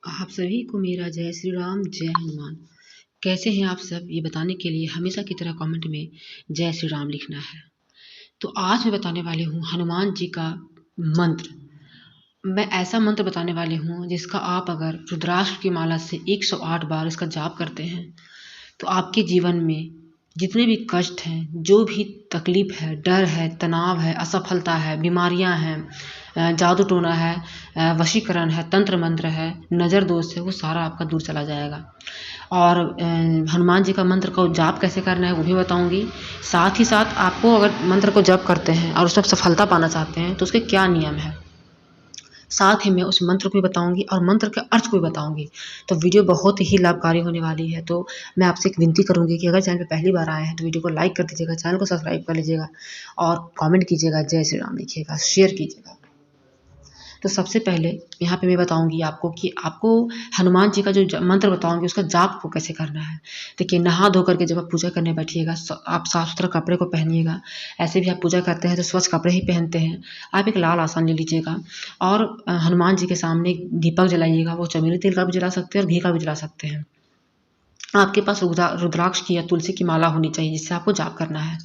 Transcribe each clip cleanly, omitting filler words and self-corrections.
आप सभी को मेरा जय श्री राम, जय हनुमान। कैसे हैं आप सब, ये बताने के लिए हमेशा की तरह कमेंट में जय श्री राम लिखना है। तो आज मैं बताने वाली हूँ हनुमान जी का मंत्र। मैं ऐसा मंत्र बताने वाली हूँ जिसका आप अगर रुद्राक्ष की माला से 108 बार इसका जाप करते हैं तो आपके जीवन में जितने भी कष्ट हैं, जो भी तकलीफ है, डर है, तनाव है, असफलता है, बीमारियां हैं, जादू टोना है, वशीकरण है, तंत्र मंत्र है, नज़र दोष है, वो सारा आपका दूर चला जाएगा। और हनुमान जी का मंत्र को जाप कैसे करना है वो भी बताऊंगी। साथ ही साथ आपको अगर मंत्र को जप करते हैं और उसमें सफलता पाना चाहते हैं तो उसके क्या नियम है, साथ ही मैं उस मंत्र को भी बताऊंगी और मंत्र के अर्थ को भी बताऊंगी। तो वीडियो बहुत ही लाभकारी होने वाली है। तो मैं आपसे एक विनती करूंगी कि अगर चैनल पे पहली बार आए हैं तो वीडियो को लाइक कर दीजिएगा, चैनल को सब्सक्राइब कर लीजिएगा और कमेंट कीजिएगा, जय श्री राम लिखिएगा, शेयर कीजिएगा। तो सबसे पहले यहाँ पे मैं बताऊंगी आपको कि आपको हनुमान जी का जो मंत्र बताऊंगी उसका जाप को कैसे करना है। देखिए, नहा धो करके जब आप पूजा करने बैठिएगा आप साफ सुथरा कपड़े को पहनिएगा। ऐसे भी आप पूजा करते हैं तो स्वच्छ कपड़े ही पहनते हैं। आप एक लाल आसन ले लीजिएगा और हनुमान जी के सामने एक दीपक जलाइएगा। वो चमेली तेल का भी जला सकते हैं और घी का भी जला सकते हैं। आपके पास रुद्राक्ष की या तुलसी की माला होनी चाहिए जिससे आपको जाप करना है।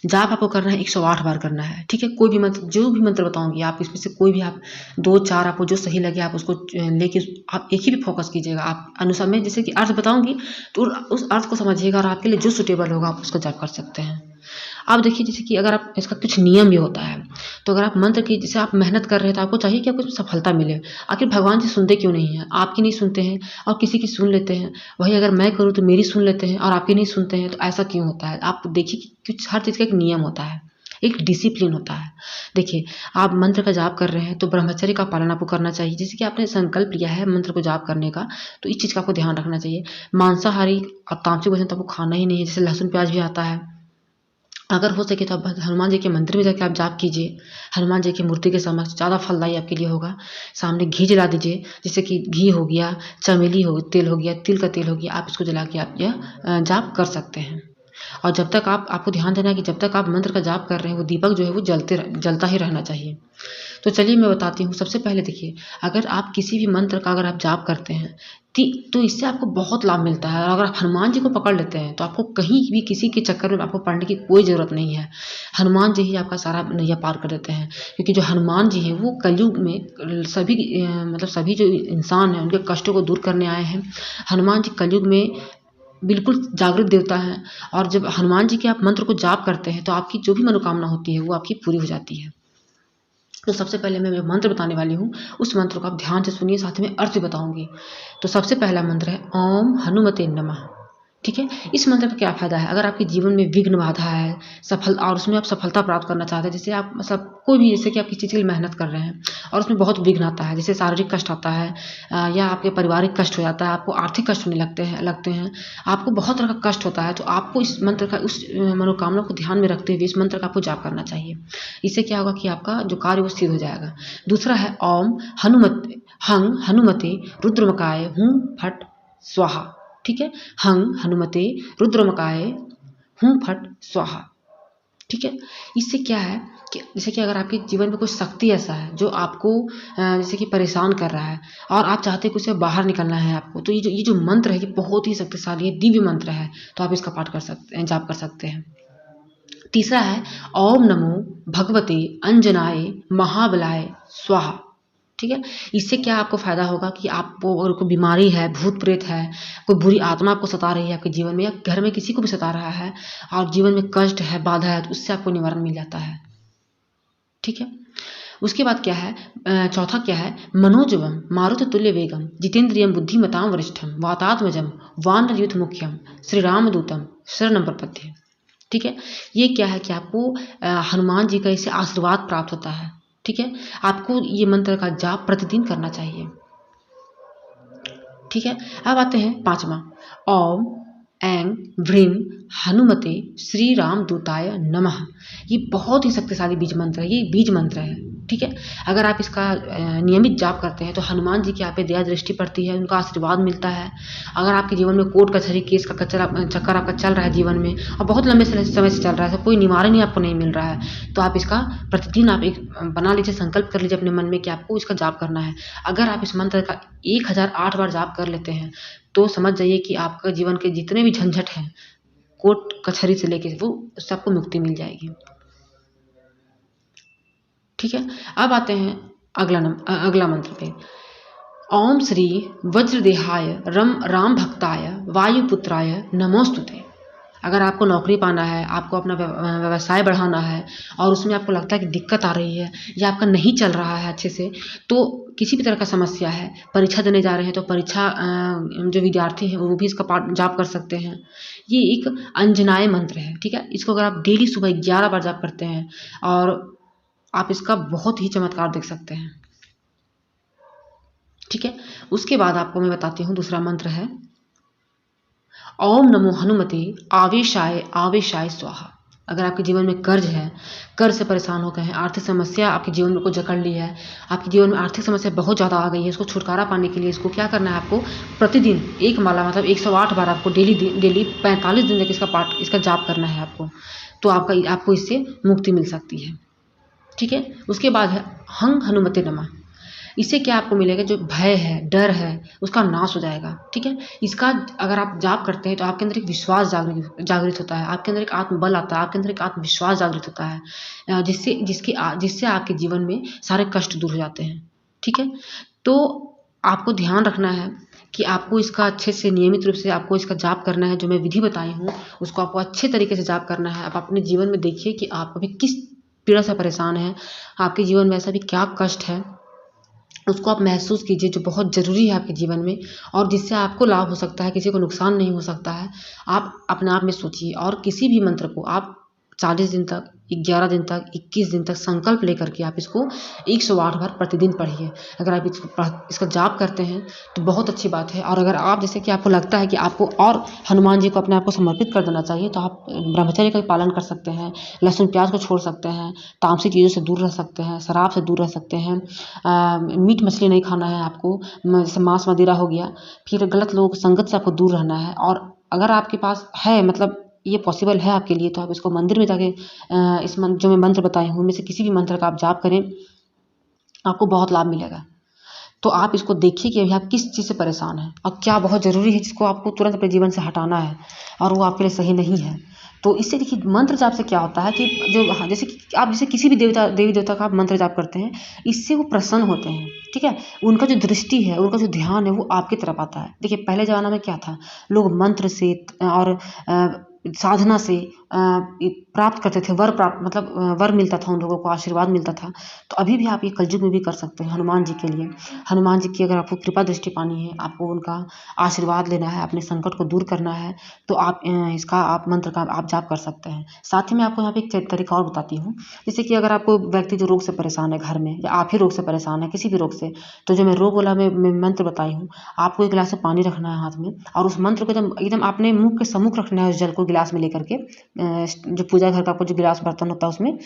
जाप आपको करना है 108 बार करना है, ठीक है। कोई भी मंत्र, जो भी मंत्र बताऊंगी आप इसमें से कोई भी आप 2-4 आपको जो सही लगे आप उसको लेके आप एक ही भी फोकस कीजिएगा। आप अनुसार मैं जैसे कि अर्थ बताऊंगी तो उस अर्थ को समझिएगा और आपके लिए जो सुटेबल होगा आप उसको जाप कर सकते हैं। अब देखिए, जैसे कि अगर आप इसका कुछ नियम भी होता है, तो अगर आप मंत्र की जैसे आप मेहनत कर रहे हैं तो आपको चाहिए कि आपको सफलता मिले। आखिर भगवान जी सुनते क्यों नहीं हैं? आपकी नहीं सुनते हैं और किसी की सुन लेते हैं। वही अगर मैं करूँ तो मेरी सुन लेते हैं और आपकी नहीं सुनते हैं, तो ऐसा क्यों होता है? आप देखिए कि कुछ हर चीज़ का एक नियम होता है, एक डिसिप्लिन होता है। देखिए, आप मंत्र का जाप कर रहे हैं तो ब्रह्मचर्य का पालन आपको करना चाहिए। जैसे कि आपने संकल्प लिया है मंत्र को जाप करने का, तो इस चीज़ का आपको ध्यान रखना चाहिए। मांसाहारी और तामसिक भोजन तो आपको खाना ही नहीं है। जैसे लहसुन प्याज भी आता है, अगर हो सके तो आप हनुमान जी के मंदिर में जाके आप जाप कीजिए। हनुमान जी की मूर्ति के समक्ष ज़्यादा फलदायी आपके लिए होगा। सामने घी जला दीजिए, जैसे कि घी हो गया, चमेली हो तेल हो गया, तिल का तेल हो गया, आप इसको जला के आप यह जाप कर सकते हैं। और जब तक आपको ध्यान देना है कि जब तक आप मंत्र का जाप कर रहे हैं वो दीपक जो है वो जलता ही रहना चाहिए। तो चलिए मैं बताती हूँ। सबसे पहले देखिए, अगर आप किसी भी मंत्र का अगर आप जाप करते हैं तो इससे आपको बहुत लाभ मिलता है। और अगर आप हनुमान जी को पकड़ लेते हैं तो आपको कहीं भी किसी के चक्कर में आपको पढ़ने की कोई ज़रूरत नहीं है। हनुमान जी ही आपका सारा नैया पार कर देते हैं, क्योंकि जो हनुमान जी हैं वो कलयुग में सभी मतलब सभी जो इंसान हैं उनके कष्टों को दूर करने आए हैं। हनुमान जी कलयुग में बिल्कुल जागृत देवता हैं। और जब हनुमान जी के आप मंत्र को जाप करते हैं तो आपकी जो भी मनोकामना होती है वो आपकी पूरी हो जाती है। तो सबसे पहले मैं जो मंत्र बताने वाली हूँ उस मंत्र को आप ध्यान से सुनिए, साथ में अर्थ भी बताऊंगी। तो सबसे पहला मंत्र है ओम हनुमते नमः, ठीक है। इस मंत्र का क्या फ़ायदा है? अगर आपके जीवन में विघ्न बाधा है सफल और उसमें आप सफलता प्राप्त करना चाहते हैं, जैसे आप मतलब कोई भी, जैसे कि आप किसी चीज़ के लिए मेहनत कर रहे हैं और उसमें बहुत विघ्न आता है, जैसे शारीरिक कष्ट आता है या आपके पारिवारिक कष्ट हो जाता है, आपको आर्थिक कष्ट होने लगते हैं, आपको बहुत तरह का कष्ट होता है, तो आपको इस मंत्र का उस मनोकामना को ध्यान में रखते हुए इस मंत्र का आपको जाप करना चाहिए। इससे क्या होगा कि आपका जो कार्य वो सिद्ध हो जाएगा। दूसरा है ओम हनुमते रुद्रमकाय हूँ फट स्वाहा, ठीक है। हनुमते रुद्रमकाय हूँ फट स्वाहा, ठीक है। इससे क्या है कि जैसे कि अगर आपके जीवन में कोई शक्ति ऐसा है जो आपको जैसे कि परेशान कर रहा है और आप चाहते हैं कि उससे बाहर निकलना है आपको, तो ये जो मंत्र है ये बहुत ही शक्तिशाली है, दिव्य मंत्र है। तो आप इसका पाठ कर सकते हैं, जाप कर सकते हैं। तीसरा है ओम नमो भगवते अंजनाय महाबलाय स्वाहा, ठीक है। इससे क्या आपको फ़ायदा होगा कि आपको अगर कोई बीमारी है, भूत प्रेत है, कोई बुरी आत्मा आपको सता रही है आपके जीवन में या घर में किसी को भी सता रहा है और जीवन में कष्ट है, बाधा है, तो उससे आपको निवारण मिल जाता है, ठीक है। उसके बाद क्या है, चौथा क्या है, मनोजवम मारुत तुल्य वेगम जितेंद्रियम बुद्धिमताम वरिष्ठम वातात्मजम वानर युद्ध मुख्यम श्री रामदूतम शरणम प्रपद्ये, ठीक है। ये क्या है कि आपको हनुमान जी का इससे आशीर्वाद प्राप्त होता है, ठीक है। आपको ये मंत्र का जाप प्रतिदिन करना चाहिए, ठीक है। अब आते हैं पांचवा, ओम ऐं व्रीं हनुमते श्री राम दूताय नमः। ये बहुत ही शक्तिशाली बीज मंत्र है, ये बीज मंत्र है। ठीक है, अगर आप इसका नियमित जाप करते हैं तो हनुमान जी की आप पे दया दृष्टि पड़ती है, उनका आशीर्वाद मिलता है। अगर आपके जीवन में कोर्ट कचहरी केस का चक्कर आपका चल रहा है जीवन में और बहुत लंबे समय से चल रहा है, तो कोई निवारण ही आपको नहीं मिल रहा है, तो आप इसका प्रतिदिन आप एक बना लीजिए, संकल्प कर लीजिए अपने मन में कि आपको इसका जाप करना है। अगर आप इस मंत्र का 1008 बार जाप कर लेते हैं तो समझ जाइए कि आपका जीवन के जितने भी झंझट हैं, कोर्ट कचहरी से लेके, वो उससे आपको मुक्ति मिल जाएगी। ठीक है, अब आते हैं अगला मंत्र पे। ओम श्री वज्रदेहाय राम भक्ताय वायुपुत्राय नमोस्तुते। अगर आपको नौकरी पाना है, आपको अपना व्यवसाय बढ़ाना है और उसमें आपको लगता है कि दिक्कत आ रही है या आपका नहीं चल रहा है अच्छे से, तो किसी भी तरह का समस्या है, परीक्षा देने जा रहे हैं तो परीक्षा जो विद्यार्थी हैं वो भी इसका पाठ जाप कर सकते हैं। ये एक अंजनाय मंत्र है। ठीक है, इसको अगर आप डेली सुबह 11 बार जाप करते हैं और आप इसका बहुत ही चमत्कार देख सकते हैं। ठीक है, उसके बाद आपको मैं बताती हूँ दूसरा मंत्र है ओम नमो हनुमते आवेशाय आवेशाय स्वाहा। अगर आपके जीवन में कर्ज है, कर्ज से परेशान हो गए हैं, आर्थिक समस्या आपके जीवन में को जकड़ ली है, आपके जीवन में आर्थिक समस्या बहुत ज़्यादा आ गई है, इसको छुटकारा पाने के लिए इसको क्या करना है, आपको प्रतिदिन एक माला मतलब 108 बार आपको डेली 45 दिन तक इसका जाप करना है आपको, तो आपको इससे मुक्ति मिल सकती है। ठीक है, उसके बाद है हंग हनुमते नमः। इससे क्या आपको मिलेगा, जो भय है, डर है, उसका नाश हो जाएगा। ठीक है, इसका अगर आप जाप करते हैं तो आपके अंदर एक विश्वास जागृत होता है, आपके अंदर एक आत्मबल आता है, आपके अंदर एक आत्मविश्वास जागृत होता है, जिससे आपके जीवन में सारे कष्ट दूर हो जाते हैं। ठीक है, तो आपको ध्यान रखना है कि आपको इसका अच्छे से नियमित रूप से आपको इसका जाप करना है। जो मैं विधि बताई हूँ उसको आपको अच्छे तरीके से जाप करना है। आप अपने जीवन में देखिए कि आप अभी किस पीड़ा से परेशान हैं, आपके जीवन में ऐसा भी क्या कष्ट है, उसको आप महसूस कीजिए जो बहुत ज़रूरी है आपके जीवन में और जिससे आपको लाभ हो सकता है, किसी को नुकसान नहीं हो सकता है। आप अपने आप में सोचिए और किसी भी मंत्र को आप 40 दिन तक, 11 दिन तक, 21 दिन तक संकल्प लेकर के आप इसको 108 बार प्रतिदिन पढ़िए। अगर आप इसका जाप करते हैं तो बहुत अच्छी बात है। और अगर आप जैसे कि आपको लगता है कि आपको और हनुमान जी को अपने आप को समर्पित कर देना चाहिए, तो आप ब्रह्मचर्य का पालन कर सकते हैं, लहसुन प्याज को छोड़ सकते हैं, तामसिक चीज़ों से दूर रह सकते हैं, शराब से दूर रह सकते हैं, मीट मछली नहीं खाना है आपको, जैसे मांस मदिरा हो गया, फिर गलत लोगों की संगत से आपको दूर रहना है। और अगर आपके पास है, मतलब ये पॉसिबल है आपके लिए, तो आप इसको मंदिर में जाके जो मैं मंत्र बताई हूँ उनमें से किसी भी मंत्र का आप जाप करें, आपको बहुत लाभ मिलेगा। तो आप इसको देखिए कि अभी आप किस चीज़ से परेशान हैं और क्या बहुत ज़रूरी है जिसको आपको तुरंत अपने जीवन से हटाना है और वो आपके लिए सही नहीं है। तो इससे देखिए मंत्र जाप से क्या होता है कि जैसे कि आप जैसे किसी भी देवी देवता का आप मंत्र जाप करते हैं, इससे वो प्रसन्न होते हैं। ठीक है, उनका जो दृष्टि है, उनका जो ध्यान है वो आपकी तरफ आता है। देखिए पहले ज़माना में क्या था, लोग मंत्र से और साधना से प्राप्त करते थे, वर प्राप्त मतलब वर मिलता था, उन लोगों को आशीर्वाद मिलता था। तो अभी भी आप ये कलयुग में भी कर सकते हैं हनुमान जी के लिए। हनुमान जी की अगर आपको कृपा दृष्टि पानी है, आपको उनका आशीर्वाद लेना है, अपने संकट को दूर करना है, तो आप आप मंत्र का आप जाप कर सकते हैं। साथ ही मैं आपको यहाँ पे एक तरीका और बताती हूँ। जैसे कि अगर आपको व्यक्ति जो रोग से परेशान है घर में, या आप ही रोग से परेशान है किसी भी रोग से, तो जो मैं रोग वाला मैं मंत्र बताई हूँ, आपको एक गिलास से पानी रखना है हाथ में और उस मंत्र को एकदम अपने मुख के सम्मुख रखना है, उस जल को गिलास में लेकर के, जो पूजा घर का आपको जो गिलास बर्तन होता है उसमें,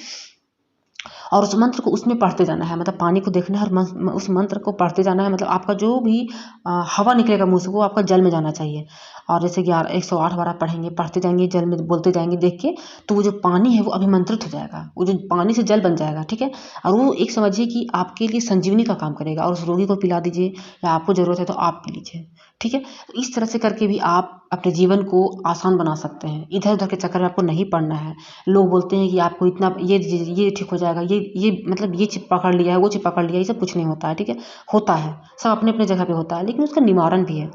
और उस मंत्र को उसमें पढ़ते जाना है। मतलब पानी को देखना है और उस मंत्र को पढ़ते जाना है। मतलब आपका जो भी हवा निकलेगा मुँह से वो आपका जल में जाना चाहिए। और जैसे कि 108 बार आप पढ़ेंगे, पढ़ते जाएंगे, जल में बोलते जाएंगे देख के, तो वो जो पानी है वो अभिमंत्रित हो जाएगा, वो जो पानी से जल बन जाएगा। ठीक है, और वो एक समझिए कि आपके लिए संजीवनी का काम करेगा और उस रोगी को पिला दीजिए, या आपको ज़रूरत है तो आप पी लीजिए। ठीक है, तो इस तरह से करके भी आप अपने जीवन को आसान बना सकते हैं। इधर उधर के चक्कर में आपको नहीं पड़ना है। लोग बोलते हैं कि आपको इतना ये ठीक हो जाएगा, ये मतलब ये चीज़ पकड़ लिया है, वो चीज़ पकड़ लिया है, ये सब कुछ नहीं होता है। ठीक है, होता है, सब अपने अपने जगह पे होता है, लेकिन उसका निवारण भी है।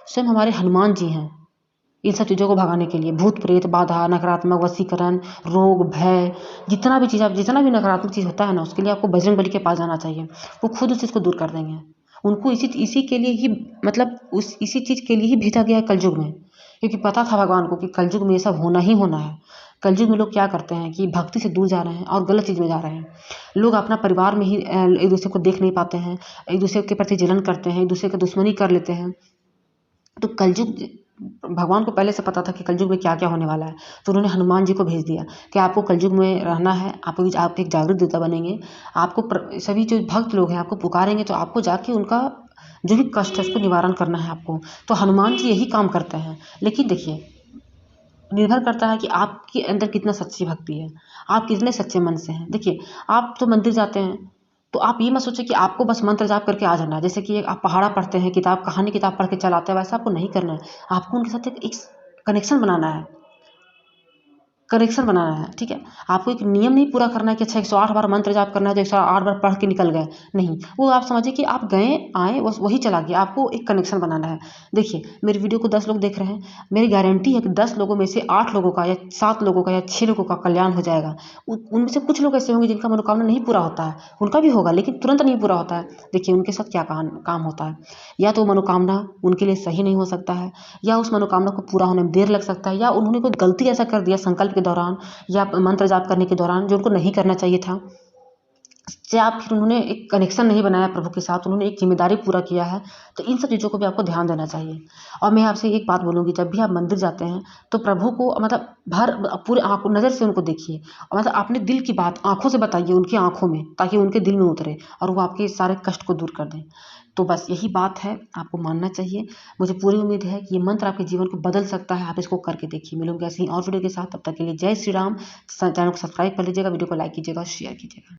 स्वयं हमारे हनुमान जी हैं इन सब चीज़ों को भगाने के लिए। भूत प्रेत बाधा, नकारात्मक वशीकरण, रोग भय, जितना भी नकारात्मक चीज़ होता है ना, उसके लिए आपको बजरंगबली के पास जाना चाहिए। वो खुद उस चीज़ को दूर कर देंगे। उनको इसी के लिए ही, मतलब इसी चीज़ के लिए ही भेजा गया है कलयुग में, क्योंकि पता था भगवान को कि कलयुग में ये सब होना ही होना है। कलयुग में लोग क्या करते हैं कि भक्ति से दूर जा रहे हैं और गलत चीज़ में जा रहे हैं। लोग अपना परिवार में ही एक दूसरे को देख नहीं पाते हैं, एक दूसरे के प्रति जलन करते हैं, एक दूसरे का दुश्मनी कर लेते हैं। तो कलयुग भगवान को पहले से पता था कि कलयुग में क्या क्या होने वाला है, तो उन्होंने हनुमान जी को भेज दिया कि आपको कलयुग में रहना है, आप एक जागृत देवता बनेंगे। आपको सभी जो भक्त लोग हैं आपको पुकारेंगे, तो आपको जाके उनका जो भी कष्ट है उसको निवारण करना है आपको। तो हनुमान जी यही काम करते हैं। लेकिन देखिए, निर्भर करता है कि आपके अंदर कितना सच्ची भक्ति है, आप कितने सच्चे मन से हैं। देखिए, आप तो मंदिर जाते हैं, तो आप ये मत सोचिए कि आपको बस मंत्र जाप करके आ जाना है। जैसे कि आप पहाड़ा पढ़ते हैं, कहानी किताब पढ़ के चल आते हैं, वैसा आपको नहीं करना है। आपको उनके साथ एक कनेक्शन बनाना है, ठीक है। आपको एक नियम नहीं पूरा करना है कि अच्छा 108 बार मंत्र जाप करना है तो 108 बार पढ़ के निकल गए, नहीं। वो आप समझिए कि आप गए आए बस वही चला गया। आपको एक कनेक्शन बनाना है। देखिए, मेरी वीडियो को 10 लोग देख रहे हैं, मेरी गारंटी है कि 10 लोगों में से 8 लोगों का या 7 लोगों का या 6 लोगों का कल्याण हो जाएगा। उनमें से कुछ लोग ऐसे होंगे जिनका मनोकामना नहीं पूरा होता है, उनका भी होगा लेकिन तुरंत नहीं पूरा होता है। देखिए, उनके साथ क्या काम होता है, या तो मनोकामना उनके लिए सही नहीं हो सकता है, या उस मनोकामना को पूरा होने में देर लग सकता है, या उन्होंने कोई गलती ऐसा कर दिया संकल्प के दौरान या मंत्र जाप करने के दौरान जो उनको नहीं करना चाहिए था, या फिर उन्होंने एक कनेक्शन नहीं बनाया प्रभु के साथ, उन्होंने एक जिम्मेदारी पूरा किया है। तो इन सब चीज़ों को भी आपको ध्यान देना चाहिए। और मैं आपसे एक बात बोलूँगी, जब भी आप मंदिर जाते हैं तो प्रभु को मतलब पूरे आँख नज़र से उनको देखिए, और मतलब अपने दिल की बात आँखों से बताइए उनकी आँखों में, ताकि उनके दिल में उतरे और वो आपके सारे कष्ट को दूर कर दें। तो बस यही बात है, आपको मानना चाहिए। मुझे पूरी उम्मीद है कि ये मंत्र आपके जीवन को बदल सकता है। आप इसको करके देखिए। मिलूंगी ऐसे ही और वीडियो के साथ, तब तक के लिए जय श्री राम। चैनल को सब्सक्राइब कर लीजिएगा, वीडियो को लाइक कीजिएगा और शेयर कीजिएगा।